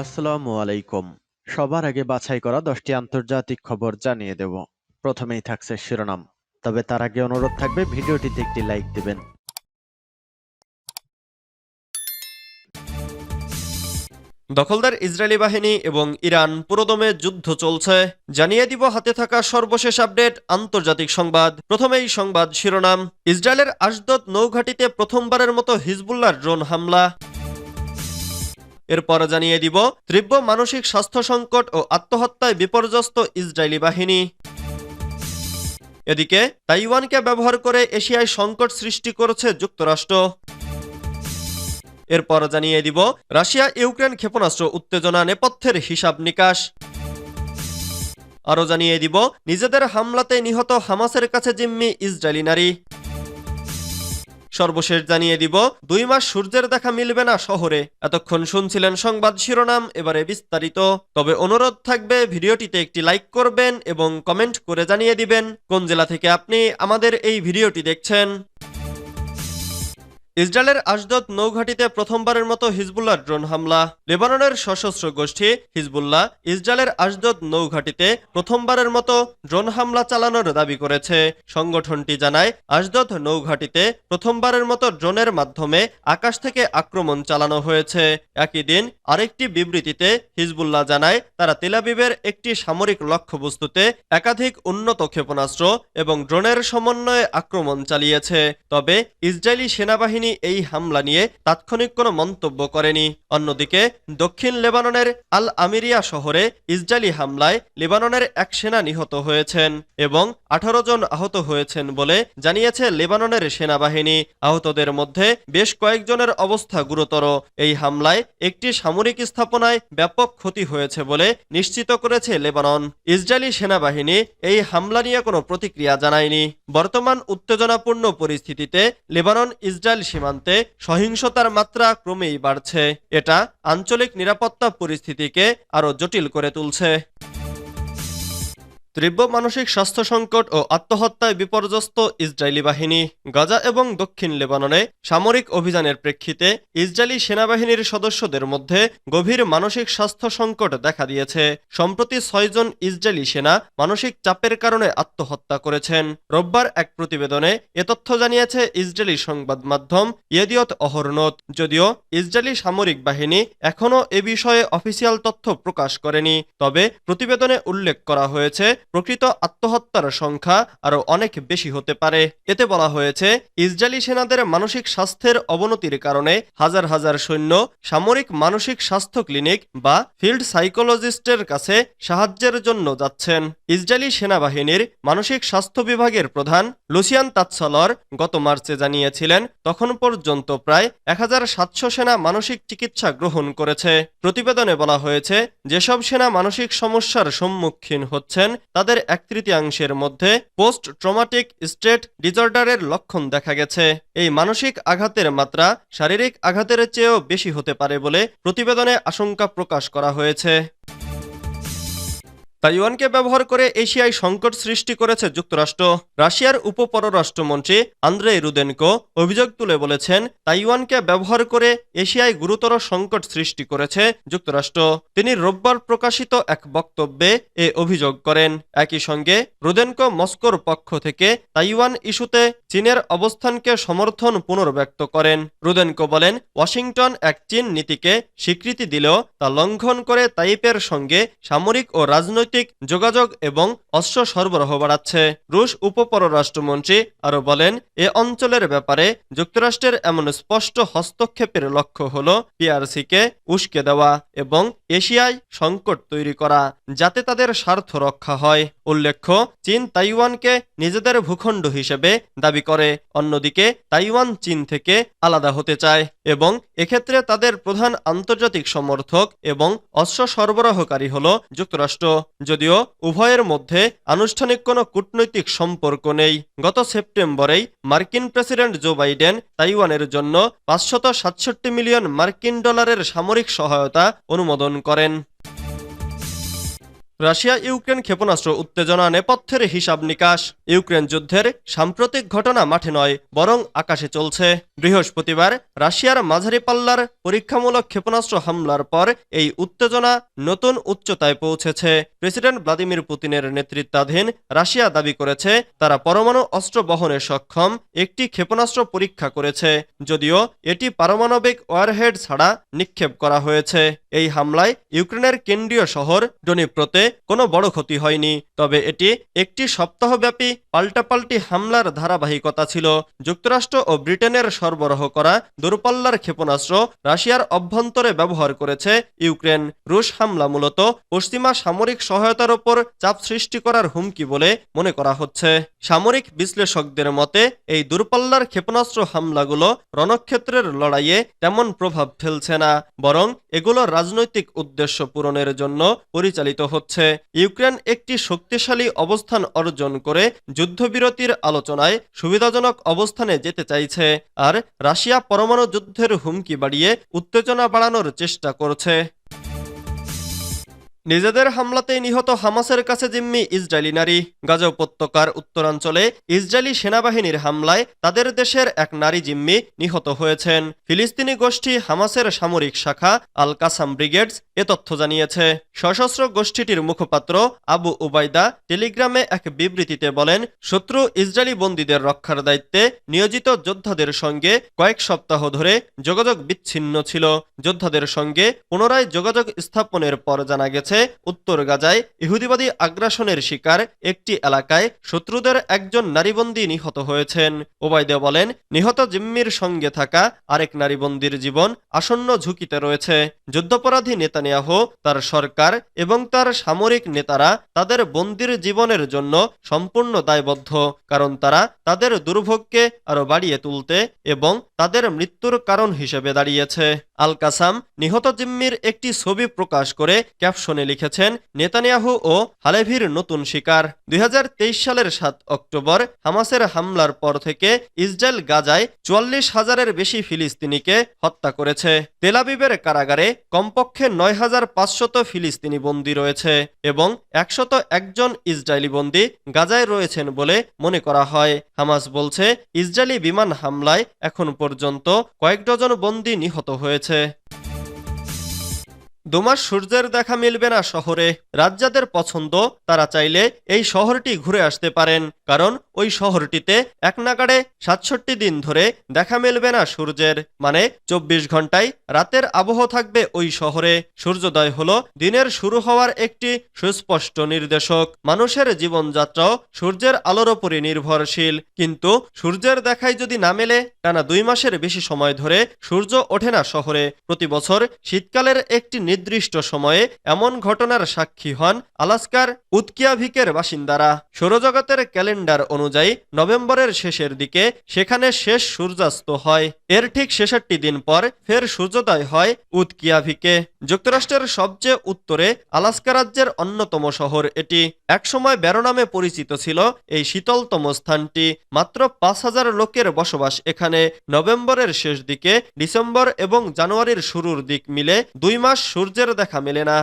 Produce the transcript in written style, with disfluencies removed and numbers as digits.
আসসালামু আলাইকুম। সবার আগে বাছাই করা 10টি আন্তর্জাতিক খবর জানিয়ে দেব। প্রথমেই থাকছে শিরোনাম। তবে তার আগে অনুরোধ থাকবে ভিডিওটিতে একটি লাইক দিবেন। দখলদার ইসরায়েলি বাহিনী এবং ইরান পুরোদমে যুদ্ধ চলছে, জানিয়ে দিব হাতে থাকা সর্বশেষ আপডেট আন্তর্জাতিক সংবাদ। প্রথমেই সংবাদ শিরোনাম। ইসরায়েলের আশদদ নৌঘাঁটিতে প্রথমবারের মতো হিজবুল্লাহর ড্রোন হামলা। এরপর জানিয়ে দিব তীব্র মানসিক স্বাস্থ্য সংকট ও আত্মহত্যায় বিপর্যস্ত ইসরায়েলি বাহিনী। এদিকে তাইওয়ানকে ব্যবহার করে এশিয়ায় সংকট সৃষ্টি করেছে যুক্তরাষ্ট্র। এরপর জানিয়ে দিব রাশিয়া ইউক্রেন ক্ষেপণাস্ত্র উত্তেজনা নেপথ্যের হিসাব নিকাশ। আরও জানিয়ে দিব নিজেদের হামলাতে নিহত হামাসের কাছে জিম্মি ইসরায়েলি নারী। সর্বশেষ জানিয়ে দিব 2 মাস সূর্যের দেখা মিলবে না শহরে। এতক্ষণ শুনছিলেন সংবাদ শিরোনাম, এবারে বিস্তারিত। তবে অনুরোধ থাকবে ভিডিওটিতে একটি লাইক করবেন এবং কমেন্ট করে জানিয়ে দিবেন কোন জেলা থেকে আপনি আমাদের এই ভিডিওটি দেখছেন। ইসরায়েলের আশদদ নৌঘাঁটিতে প্রথমবারের মতো হিজবুল্লাহর ড্রোন হামলা। লেবাননের সশস্ত্র গোষ্ঠী হিজবুল্লাহ ইসরায়েলের আশদদ নৌঘাঁটিতে প্রথমবারের মতো ড্রোন হামলা চালানোর দাবি করেছে। সংগঠনটি জানায় আশদদ নৌঘাঁটিতে প্রথমবারের মতো ড্রোনের মাধ্যমে আকাশ থেকে আক্রমণ চালানো হয়েছে। একই দিন আরেকটি বিবৃতিতে হিজবুল্লাহ জানায় তারা তেল আবিবের একটি সামরিক লক্ষ্যবস্তুতে একাধিক উন্নত ক্ষেপণাস্ত্র এবং ড্রোনের সমন্বয়ে আক্রমণ চালিয়েছে। তবে ইসরায়েলি সেনাবাহিনী এই হামলা নিয়ে তাৎক্ষণিক কোনো মন্তব্য করেনি। অন্যদিকে দক্ষিণ লেবাননের আল আমিরিয়া শহরে ইসরায়েলি হামলায় লেবাননের এক সেনা নিহত হয়েছেন এবং 18 জন আহত হয়েছেন বলে জানিয়েছে লেবাননের সেনাবাহিনী। আহতদের মধ্যে বেশ কয়েকজনের অবস্থা গুরুতর। এই হামলায় একটি সামরিক স্থাপনায় ব্যাপক ক্ষতি হয়েছে বলে নিশ্চিত করেছে লেবানন। ইসরায়েলি সেনাবাহিনী এই হামলা নিয়ে কোনো প্রতিক্রিয়া জানায়নি। বর্তমান উত্তেজনাপূর্ণ পরিস্থিতিতে লেবানন ইসরায়েল সীমান্তে সহিংসতার মাত্রা ক্রমেই বাড়ছে। এটা আঞ্চলিক নিরাপত্তা পরিস্থিতিকে আরও জটিল করে তুলছে। তীব্র মানসিক স্বাস্থ্য সংকট ও আত্মহত্যায় বিপর্যস্ত ইসরায়েলি বাহিনী। গাজা এবং দক্ষিণ লেবাননে সামরিক অভিযানের প্রেক্ষিতে ইসরায়েলি সেনাবাহিনীর সদস্যদের মধ্যে গভীর মানসিক স্বাস্থ্য সংকট দেখা দিয়েছে। সম্প্রতি 6 জন ইসরায়েলি সেনা মানসিক চাপের কারণে আত্মহত্যা করেছেন। রোববার এক প্রতিবেদনে এ তথ্য জানিয়েছে ইসরায়েলি সংবাদ মাধ্যম ইয়েদিয়ত অহরনোত। যদিও ইসরায়েলি সামরিক বাহিনী এখনও এ বিষয়ে অফিসিয়াল তথ্য প্রকাশ করেনি, তবে প্রতিবেদনে উল্লেখ করা হয়েছে প্রকৃত আত্মহত্যার সংখ্যা আরও অনেক বেশি হতে পারে। এতে বলা হয়েছে ইসরায়েলি সেনাদের মানসিক স্বাস্থ্যের অবনতির কারণে হাজার হাজার সৈন্য সামরিক মানসিক স্বাস্থ্য ক্লিনিক বা ফিল্ড সাইকোলজিস্টের কাছে সাহায্যের জন্য যাচ্ছেন। ইসরায়েলি সেনাবাহিনীর মানসিক স্বাস্থ্য বিভাগের প্রধান লুসিয়ান তাৎসালর গত মার্চে জানিয়েছিলেন তখন পর্যন্ত প্রায় 1700 সেনা মানসিক চিকিৎসা গ্রহণ করেছে। প্রতিবেদনে বলা হয়েছে যেসব সেনা মানসিক সমস্যার সম্মুখীন হচ্ছেন তাদের 1/3 মধ্যে পোস্ট ট্রমাটিক স্ট্রেস ডিসঅর্ডারের লক্ষণ দেখা গেছে। এই মানসিক আঘাতের মাত্রা শারীরিক আঘাতের চেয়েও বেশি হতে পারে বলে প্রতিবেদনে আশঙ্কা প্রকাশ করা হয়েছে। তাইওয়ানকে ব্যবহার করে এশিয়ায় সংকট সৃষ্টি করেছে যুক্তরাষ্ট্র। রাশিয়ার উপপররাষ্ট্রমন্ত্রী আন্দ্রেই রুদেনকো অভিযোগ তুলে বলেছেন তাইওয়ানকে ব্যবহার করে এশিয়ায় গুরুতর সংকট সৃষ্টি করেছে যুক্তরাষ্ট্র। তিনি রোববার প্রকাশিত এক বক্তব্যে এ অভিযোগ করেন। একই সঙ্গে রুদেনকো মস্কোর পক্ষ থেকে তাইওয়ান ইস্যুতে চীনের অবস্থানকে সমর্থন পুনর্ব্যক্ত করেন। রুদেনকো বলেন ওয়াশিংটন এক চীন নীতিকে স্বীকৃতি দিলেও তা লঙ্ঘন করে তাইপের সঙ্গে সামরিক ও রাজনৈতিক যোগাযোগ এবং অস্ত্র সরবরাহ বাড়াচ্ছে। রুশ উপপররাষ্ট্রমন্ত্রী আরও বলেন এ অঞ্চলের ব্যাপারে যুক্তরাষ্ট্রের এমন স্পষ্ট হস্তক্ষেপের লক্ষ্য হল পিআরসিকে উস্কে দেওয়া এবং এশিয়ায় সংকট তৈরি করা যাতে তাদের স্বার্থ রক্ষা হয়। উল্লেখ্য চীন তাইওয়ানকে নিজেদের ভূখণ্ড হিসেবে দাবি করে, অন্যদিকে তাইওয়ান চীন থেকে আলাদা হতে চায় এবং এক্ষেত্রে তাদের প্রধান আন্তর্জাতিক সমর্থক এবং অস্ত্র সরবরাহকারী হল যুক্তরাষ্ট্র। যদিও উভয়ের মধ্যে আনুষ্ঠানিক কোনো কূটনৈতিক সম্পর্ক নেই। গত সেপ্টেম্বরেই মার্কিন প্রেসিডেন্ট জো বাইডেন তাইওয়ানের জন্য $567 মিলিয়ন সামরিক সহায়তা অনুমোদন করেন। রাশিয়া ইউক্রেন ক্ষেপণাস্ত্র উত্তেজনা নেপথ্যের হিসাব নিকাশ। ইউক্রেন যুদ্ধের সাম্প্রতিক ঘটনা মাঠে নয়, বরং আকাশে চলছে। বৃহস্পতিবার রাশিয়ার মাঝারি পাল্লার পরীক্ষামূলক ক্ষেপণাস্ত্র হামলার পর এই উত্তেজনা নতুন উচ্চতায় পৌঁছেছে। প্রেসিডেন্ট ভ্লাদিমির পুতিনের নেতৃত্বাধীন রাশিয়া দাবি করেছে তারা পরমাণু অস্ত্র বহনে সক্ষম একটি ক্ষেপণাস্ত্র পরীক্ষা করেছে, যদিও এটি পারমাণবিক ওয়ারহেড ছাড়া নিক্ষেপ করা হয়েছে। এই হামলায় ইউক্রেনের কেন্দ্রীয় শহর ডনিপ্রোতে কোনো বড় ক্ষতি হয়নি, তবে এটি একটি সপ্তাহব্যাপী পাল্টাপাল্টি হামলার ধারাবাহিকতা ছিল। যুক্তরাষ্ট্র ও ব্রিটেনের সরবরাহ করা দূরপাল্লার ক্ষেপণাস্ত্র রাশিয়ার অভ্যন্তরে ব্যবহার করেছে ইউক্রেন। রুশ হামলা মূলত পশ্চিমা সামরিক সহায়তার ওপর চাপ সৃষ্টি করার হুমকি বলে মনে করা হচ্ছে। সামরিক বিশ্লেষকদের মতে এই দূরপাল্লার ক্ষেপণাস্ত্র হামলাগুলো রণক্ষেত্রের লড়াইয়ে তেমন প্রভাব ফেলছে না, বরং এগুলো রাজনৈতিক উদ্দেশ্য পূরণের জন্য পরিচালিত হচ্ছে। ইউক্রেন একটি শক্তিশালী অবস্থান অর্জন করে যুদ্ধবিরতির আলোচনায় সুবিধাজনক অবস্থানে যেতে চাইছে, আর রাশিয়া পরমাণু যুদ্ধের হুমকি বাড়িয়ে উত্তেজনা বাড়ানোর চেষ্টা করছে। নিজেদের হামলাতেই নিহত হামাসের কাছে জিম্মি ইসরায়েলি নারী। গাজা উপত্যকার উত্তরাঞ্চলে ইসরায়েলি সেনাবাহিনীর হামলায় তাদের দেশের এক নারী জিম্মি নিহত হয়েছেন। ফিলিস্তিনি গোষ্ঠী হামাসের সামরিক শাখা আল কাসাম ব্রিগেডস এ তথ্য জানিয়েছে। সশস্ত্র গোষ্ঠীটির মুখপাত্র আবু উবাইদা টেলিগ্রামে এক বিবৃতিতে বলেন, শত্রু ইসরায়েলি বন্দীদের রক্ষার দায়িত্বে নিয়োজিত যোদ্ধাদের সঙ্গে কয়েক সপ্তাহ ধরে যোগাযোগ বিচ্ছিন্ন ছিল। যোদ্ধাদের সঙ্গে পুনরায় যোগাযোগ স্থাপনের পর জানা গেছে উত্তর গাজায় ইহুদিবাদী আগ্রাসনের শিকার একটি এলাকায় শত্রুদের একজন নারীবন্দী নিহত হয়েছেন। ওবায়দা বলেন, নিহত জিম্মির সঙ্গে থাকা আরেক নারীবন্দীর জীবন আসন্ন ঝুঁকিতে রয়েছে। যুদ্ধাপরাধী নেতানিয়াহু, তার সরকার এবং তার সামরিক নেতারা তাদের বন্দীর জীবনের জন্য সম্পূর্ণ দায়বদ্ধ, কারণ তারা তাদের দুর্ভোগকে আরো বাড়িয়ে তুলতে এবং তাদের মৃত্যুর কারণ হিসেবে দাঁড়িয়েছে। আল কাসাম নিহত জিম্মির একটি ছবি প্রকাশ করে ক্যাপশনে লিখেছেন, নেতানিয়াহু ও হালেভির নতুন শিকার। 2023 সালের 7 অক্টোবর হামাসের হামলার পর থেকে ইসরায়েল গাজায় 44,000-এর বেশি ফিলিস্তিনিকে হত্যা করেছে। তেল আবিবের কারাগারে কমপক্ষে 9,500 ফিলিস্তিনি বন্দী রয়েছে এবং 101 জন ইসরায়েলি বন্দী গাজায় রয়েছেন বলে মনে করা হয়। হামাস বলছে, ইসরায়েলি বিমান হামলায় এখন পর্যন্ত কয়েক ডজন বন্দী নিহত হয়েছে। 2 মাস সূর্যের দেখা মিলবে না শহরে। রাত যাদের পছন্দ তারা চাইলে এই শহরটি ঘুরে আসতে পারেন, কারণ ওই শহরটিতে এক নাগাড়ে 67 দিন ধরে দেখা মিলবে না সূর্যের, মানে 24 ঘন্টায় রাতের আবহ থাকবে ওই শহরে। সূর্যোদয় হলো দিনের শুরু হওয়ার একটি সুস্পষ্ট নির্দেশক। মানুষের জীবনযাত্রাও সূর্যের আলোর উপরই নির্ভরশীল, কিন্তু সূর্যের দেখাই যদি না মেলে টানা 2 মাসের বেশি সময় ধরে সূর্য ওঠে না শহরে। প্রতি বছর শীতকালের একটি নির্দিষ্ট সময়ে এমন ঘটনার সাক্ষী হন আলাস্কার উৎকিয়াভিকের বাসিন্দারা। সৌরজগতের ক্যালেন্ডার অনুযায়ী নভেম্বরের শেষের দিকে সেখানে শেষ সূর্যাস্ত হয়। এর ঠিক 66 দিন পর ফের সূর্যোদয় হয় উৎকিয়াভিকে। যুক্তরাষ্ট্রের সবচেয়ে উত্তরে আলাস্কা রাজ্যের অন্যতম শহর এটি। একসময় ব্যারো নামে পরিচিত ছিল এই শীতলতম স্থানটি। মাত্র 5,000 লোকের বসবাস এখানে। নভেম্বরের শেষ দিকে ডিসেম্বর এবং জানুয়ারির শুরুর দিক মিলে 2 মাস সূর্যের দেখা মেলে না।